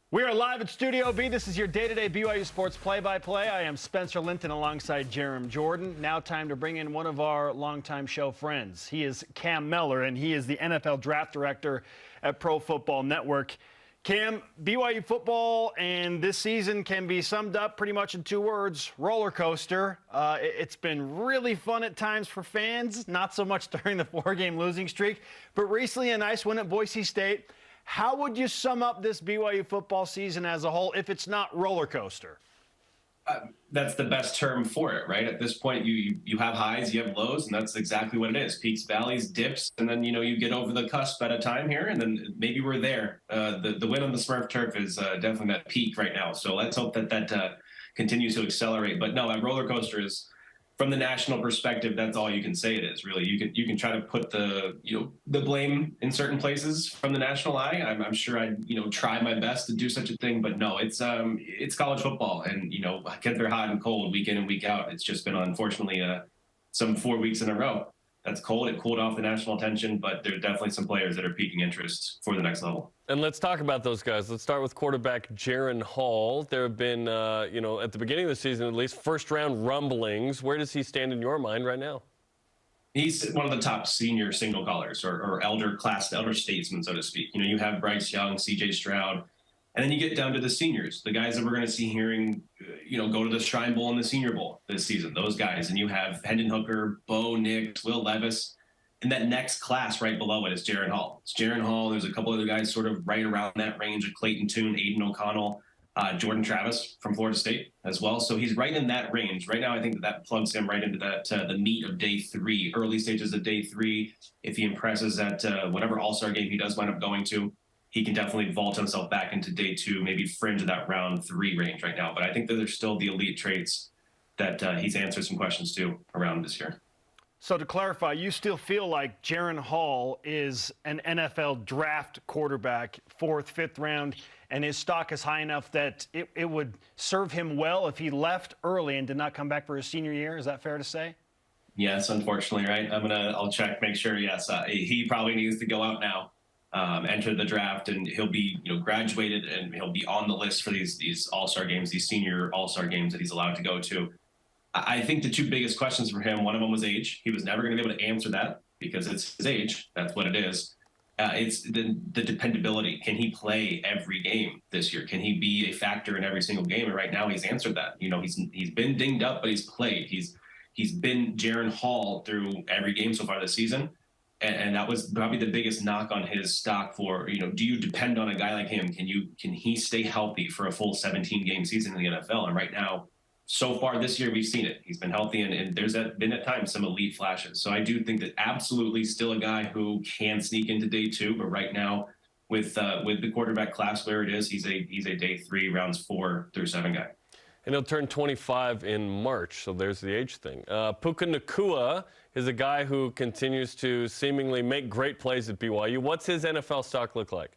We are live at Studio B. This is your day-to-day BYU Sports play-by-play. I am Spencer Linton alongside Jarom Jordan. Now time to bring in one of our longtime show friends. He is Cam Mellor, and he is the NFL Draft Director at Pro Football Network. Cam, BYU football and this season can be summed up pretty much in two words: roller coaster. It's been really fun at times for fans, not so much during the four-game losing streak, but recently a nice win at Boise State. How would you sum up this BYU football season as a whole if it's not roller coaster? That's the best term for it, right? At this point, you have highs, you have lows, and that's exactly what it is. Peaks, valleys, dips, and then, you get over the cusp at a time here, and then maybe we're there. The win on the Smurf turf is definitely that peak right now. So let's hope that continues to accelerate. But no, a roller coaster is, from the national perspective, that's all you can say it is, really. You can try to put the blame in certain places from the national eye. I'm sure I'd try my best to do such a thing, but no, it's college football, and get there hot and cold week in and week out. It's just been, unfortunately, some 4 weeks in a row. That's cold. It cooled off the national attention, but there are definitely some players that are piquing interest for the next level. And let's talk about those guys. Let's start with quarterback Jaren Hall. There have been, at the beginning of the season, at least, first-round rumblings. Where does he stand in your mind right now? He's one of the top senior signal callers or elder statesmen, so to speak. You have Bryce Young, C.J. Stroud, and then you get down to the seniors, the guys that we're going to see go to the Shrine Bowl and the Senior Bowl this season, those guys. And you have Hendon Hooker, Bo Nix, Will Levis. And that next class right below it is Jaren Hall. It's Jaren Hall. There's a couple other guys sort of right around that range of Clayton Tune, Aiden O'Connell, Jordan Travis from Florida State as well. So he's right in that range. Right now, I think that plugs him right into that the meat of day three, early stages of day three. If he impresses at whatever all-star game he does wind up going to, he can definitely vault himself back into day two, maybe fringe of that round three range right now. But I think that there's still the elite traits that he's answered some questions to around this year. So to clarify, you still feel like Jaren Hall is an NFL draft quarterback, fourth, fifth round, and his stock is high enough that it would serve him well if he left early and did not come back for his senior year? Is that fair to say? Yes, unfortunately, right? I'll check, make sure. Yes, he probably needs to go out now, enter the draft, and he'll be graduated, and he'll be on the list for these all-star games, these senior all-star games that he's allowed to go to. I think the two biggest questions for him, one of them was age. He was never going to be able to answer that because it's his age. That's what it is. It's the dependability. Can he play every game this year? Can he be a factor in every single game? And right now he's answered that. He's been dinged up, but he's played. He's been Jaren Hall through every game so far this season. And that was probably the biggest knock on his stock for, do you depend on a guy like him? Can he stay healthy for a full 17-game season in the NFL? And right now, so far this year, we've seen it. He's been healthy, and there's been at times some elite flashes. So I do think that absolutely still a guy who can sneak into day two. But right now, with the quarterback class where it is, he's a day three, rounds 4 through 7 guy. And he'll turn 25 in March, so there's the age thing. Puka Nacua is a guy who continues to seemingly make great plays at BYU. What's his NFL stock look like?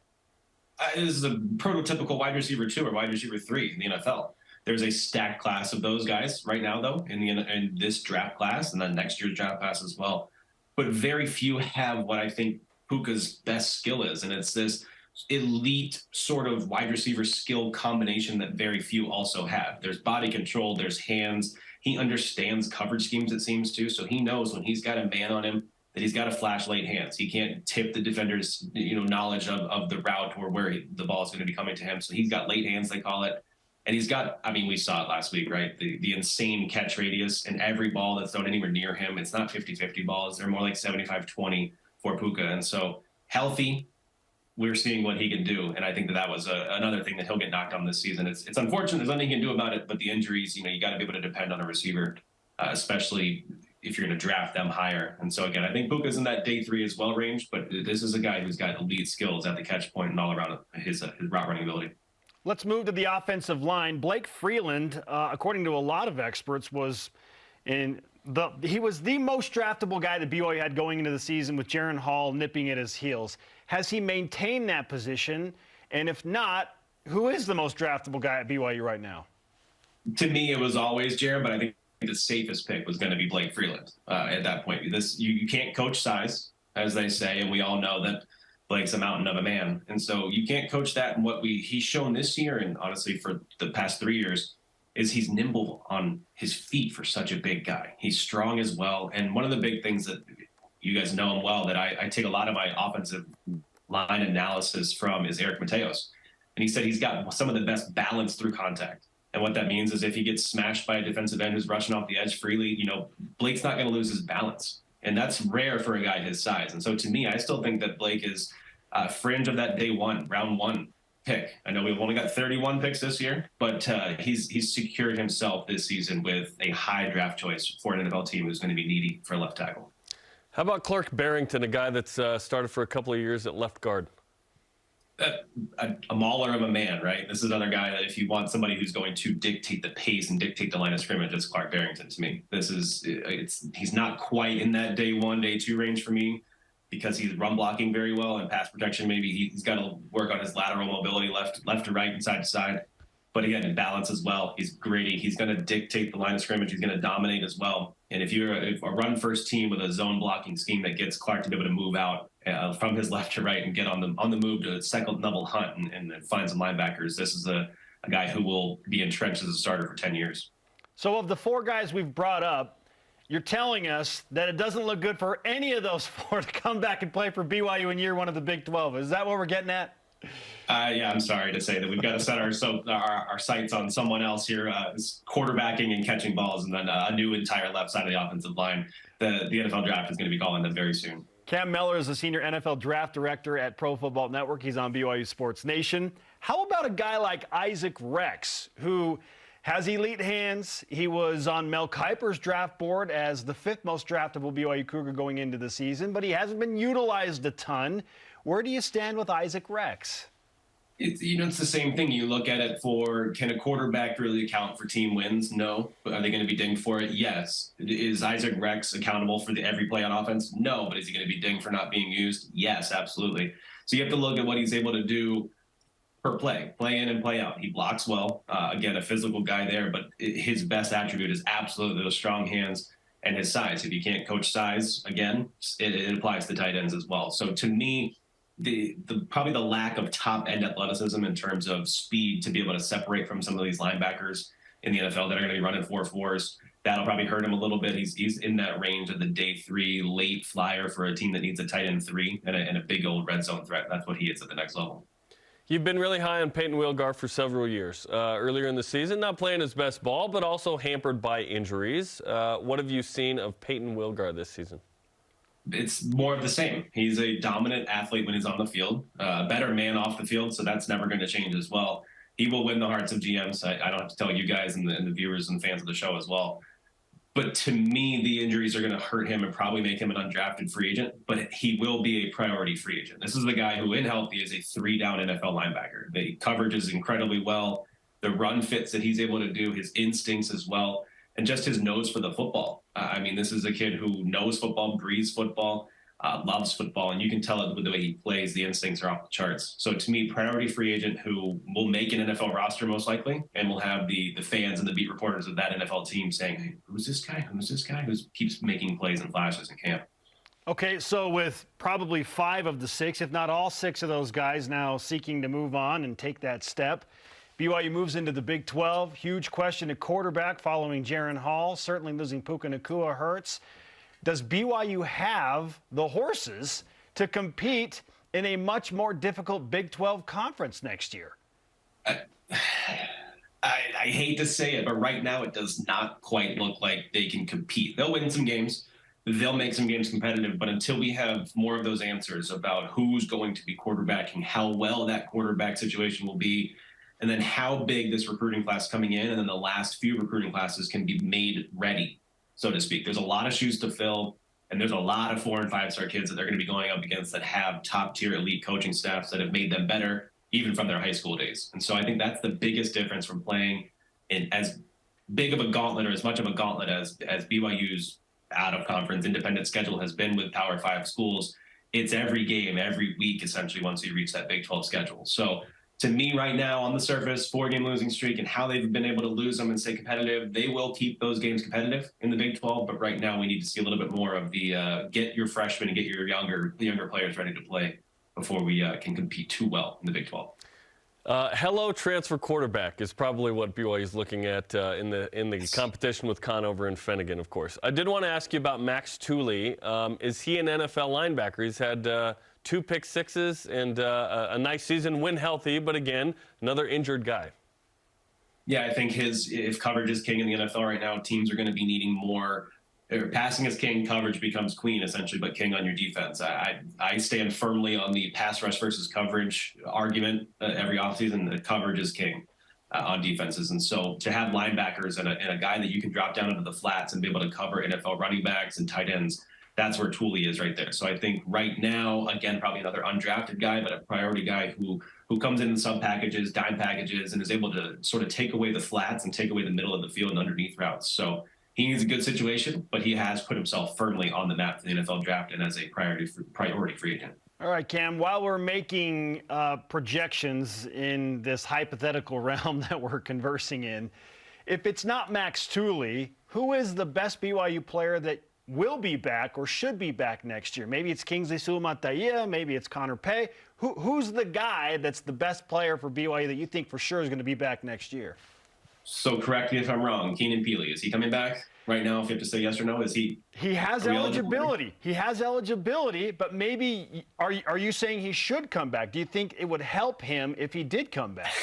This is a prototypical wide receiver 2 or wide receiver 3 in the NFL. There's a stacked class of those guys right now, though, in this draft class, and then next year's draft class as well. But very few have what I think Puka's best skill is, and it's this elite sort of wide receiver skill combination that very few also have. There's body control, there's hands. He understands coverage schemes, it seems to, so he knows when he's got a man on him that he's got to flash late hands. He can't tip the defender's knowledge of the route or where the ball is going to be coming to him. So he's got late hands, they call it. And he's got, we saw it last week, right? The insane catch radius, and every ball that's thrown anywhere near him, it's not 50-50 balls. They're more like 75-20 for Puka. And so healthy, we're seeing what he can do. And I think that was another thing that he'll get knocked on this season. It's unfortunate. There's nothing he can do about it, but the injuries, you got to be able to depend on a receiver, especially if you're going to draft them higher. And so, again, I think Puka's in that day 3 as well range, but this is a guy who's got elite skills at the catch point and all around his route running ability. Let's move to the offensive line. Blake Freeland, according to a lot of experts, he was the most draftable guy that BYU had going into the season, with Jaren Hall nipping at his heels. Has he maintained that position? And if not, who is the most draftable guy at BYU right now? To me, it was always Jaren, but I think the safest pick was going to be Blake Freeland at that point. You can't coach size, as they say, and we all know that Blake's a mountain of a man. And so you can't coach that. And what he's shown this year, and honestly for the past 3 years, is he's nimble on his feet for such a big guy. He's strong as well. And one of the big things that you guys know him well, that I take a lot of my offensive line analysis from, is Eric Mateos. And he said he's got some of the best balance through contact. And what that means is if he gets smashed by a defensive end who's rushing off the edge freely, Blake's not going to lose his balance. And that's rare for a guy his size. And so to me, I still think that Blake is fringe of that day one, round one pick. I know we've only got 31 picks this year, but he's secured himself this season with a high draft choice for an NFL team who's going to be needy for a left tackle. How about Clark Barrington, a guy that's started for a couple of years at left guard? A mauler of a man, right? This is another guy that if you want somebody who's going to dictate the pace and dictate the line of scrimmage, it's Clark Barrington to me. He's not quite in that day one, day two range for me because he's run blocking very well and pass protection. Maybe he's got to work on his lateral mobility, left to right and side to side. But again, in balance as well. He's gritty. He's going to dictate the line of scrimmage. He's going to dominate as well. And if you're a run-first team with a zone blocking scheme that gets Clark to be able to move out from his left to right and get on the move to second double hunt and find some linebackers, this is a guy who will be entrenched as a starter for 10 years. So of the 4 guys we've brought up, you're telling us that it doesn't look good for any of those 4 to come back and play for BYU in year 1 of the Big 12. Is that what we're getting at? Yeah, I'm sorry to say that we've got to set our sights on someone else here, quarterbacking and catching balls, and then a new entire left side of the offensive line. The NFL draft is going to be calling them very soon. Cam Mellor is the senior NFL draft director at Pro Football Network. He's on BYU Sports Nation. How about a guy like Isaac Rex, who has elite hands? He was on Mel Kiper's draft board as the 5th most draftable BYU Cougar going into the season, but he hasn't been utilized a ton. Where do you stand with Isaac Rex? It's the same thing. You look at it for, can a quarterback really account for team wins? No. But are they going to be dinged for it? Yes. Is Isaac Rex accountable for every play on offense? No. But is he going to be dinged for not being used? Yes, absolutely. So you have to look at what he's able to do per play in and play out. He blocks well. Again, a physical guy there, but his best attribute is absolutely those strong hands and his size. If you can't coach size, again, it applies to tight ends as well. So to me, probably the lack of top end athleticism in terms of speed to be able to separate from some of these linebackers in the NFL that are going to be running 4.4s, that'll probably hurt him a little bit. He's in that range of the day 3 late flyer for a team that needs a tight end 3 and a big old red zone threat. That's what he is at the next level. You've been really high on Peyton Wilgar for several years. Earlier in the season, not playing his best ball, but also hampered by injuries. What have you seen of Peyton Wilgar this season? It's more of the same. He's a dominant athlete when he's on the field, a better man off the field, so that's never going to change as well. He will win the hearts of GMs. I don't have to tell you guys and the viewers and fans of the show as well. But to me, the injuries are going to hurt him and probably make him an undrafted free agent, but he will be a priority free agent. This is the guy who, in healthy, is a 3-down NFL linebacker. The coverage is incredibly well. The run fits that he's able to do, his instincts as well, and just his nose for the football. This is a kid who knows football, breathes football, loves football, and you can tell it with the way he plays. The instincts are off the charts. So to me, priority free agent who will make an NFL roster most likely, and will have the fans and the beat reporters of that NFL team saying, hey, who's this guy? Who's this guy who keeps making plays and flashes in camp? Okay, so with probably 5 of the 6, if not all 6 of those guys now seeking to move on and take that step, BYU moves into the Big 12. Huge question at quarterback following Jaron Hall. Certainly losing Puka Nacua hurts. Does BYU have the horses to compete in a much more difficult Big 12 conference next year? I hate to say it, but right now it does not quite look like they can compete. They'll win some games. They'll make some games competitive, but until we have more of those answers about who's going to be quarterbacking, how well that quarterback situation will be, and then how big this recruiting class coming in, and then the last few recruiting classes can be made ready, so to speak. There's a lot of shoes to fill, and there's a lot of 4- and 5-star kids that they're going to be going up against that have top-tier elite coaching staffs that have made them better, even from their high school days. And so I think that's the biggest difference from playing in as big of a gauntlet or as much of a gauntlet as BYU's out-of-conference independent schedule has been with Power 5 schools. It's every game, every week, essentially, once you reach that Big 12 schedule. So to me right now, on the surface, 4-game losing streak and how they've been able to lose them and stay competitive, they will keep those games competitive in the Big 12. But right now we need to see a little bit more of the get your freshmen and get your younger players ready to play before we can compete too well in the Big 12. Hello, transfer quarterback is probably what BYU is looking at in the competition with Conover and Finnegan, of course. I did want to ask you about Max Tooley. Is he an NFL linebacker? He's had 2 pick sixes and a nice season when healthy, but again, another injured guy. Yeah, I think if coverage is king in the NFL right now, teams are going to be needing more. Passing is king, coverage becomes queen, essentially, but king on your defense. I stand firmly on the pass rush versus coverage argument every offseason. The coverage is king on defenses. And so to have linebackers and a guy that you can drop down into the flats and be able to cover NFL running backs and tight ends, that's where Tooley is right there. So I think right now, again, probably another undrafted guy, but a priority guy who comes in sub packages, dime packages, and is able to sort of take away the flats and take away the middle of the field and underneath routes. So he needs a good situation, but he has put himself firmly on the map for the NFL draft and as a priority free agent. All right, Cam, while we're making projections in this hypothetical realm that we're conversing in, if it's not Max Tooley, who is the best BYU player that will be back or should be back next year? Maybe it's Kingsley Suamataia, maybe it's Connor Pay. Who's the guy that's the best player for BYU that you think for sure is going to be back next year? So correct me if I'm wrong. Keenan Peely, is he coming back right now? If you have to say yes or no, is he? He has eligibility. He has eligibility, but maybe are you saying he should come back? Do you think it would help him if he did come back?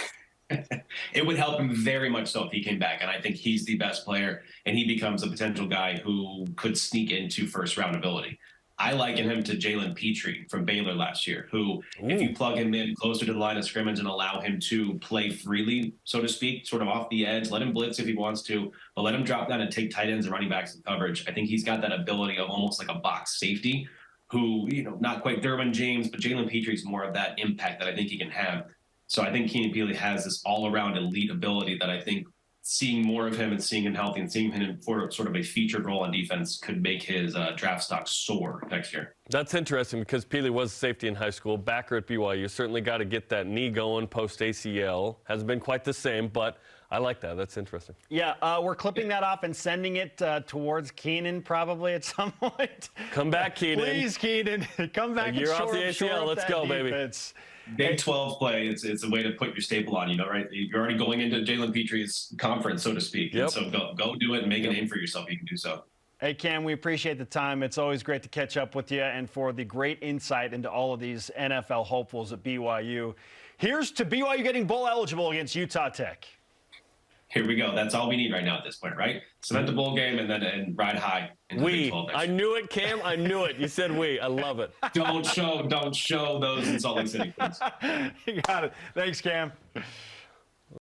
It would help him very much so if he came back, and I think he's the best player, and he becomes a potential guy who could sneak into first-round ability. I liken him to Jalen Petrie from Baylor last year, who, if you plug him in closer to the line of scrimmage and allow him to play freely, so to speak, sort of off the edge, let him blitz if he wants to, but let him drop down and take tight ends and running backs in coverage. I think he's got that ability of almost like a box safety who, not quite Derwin James, but Jalen Petrie's more of that impact that I think he can have. So I think Keenan Peely has this all-around elite ability that I think seeing more of him and seeing him healthy and seeing him for sort of a featured role on defense could make his draft stock soar next year. That's interesting because Peely was safety in high school, backer at BYU. Certainly got to get that knee going post-ACL. Hasn't been quite the same, but I like that. That's interesting. Yeah, we're clipping that off and sending it towards Keenan probably at some point. Come back, Keenan. Please, Keenan. Come back. You're off the ACL. Let's go, baby. Big 12 play, it's a way to put your staple on, right? You're already going into Jalen Petrie's conference, so to speak. Yep. And so go do it and make a name for yourself. You can do so. Hey, Cam, we appreciate the time. It's always great to catch up with you and for the great insight into all of these NFL hopefuls at BYU. Here's to BYU getting bowl eligible against Utah Tech. Here we go. That's all we need right now at this point, right? Cement the bowl game and ride high. I knew it, Cam. I knew it. You said we. I love it. Don't show those in Salt Lake City, please. You got it. Thanks, Cam.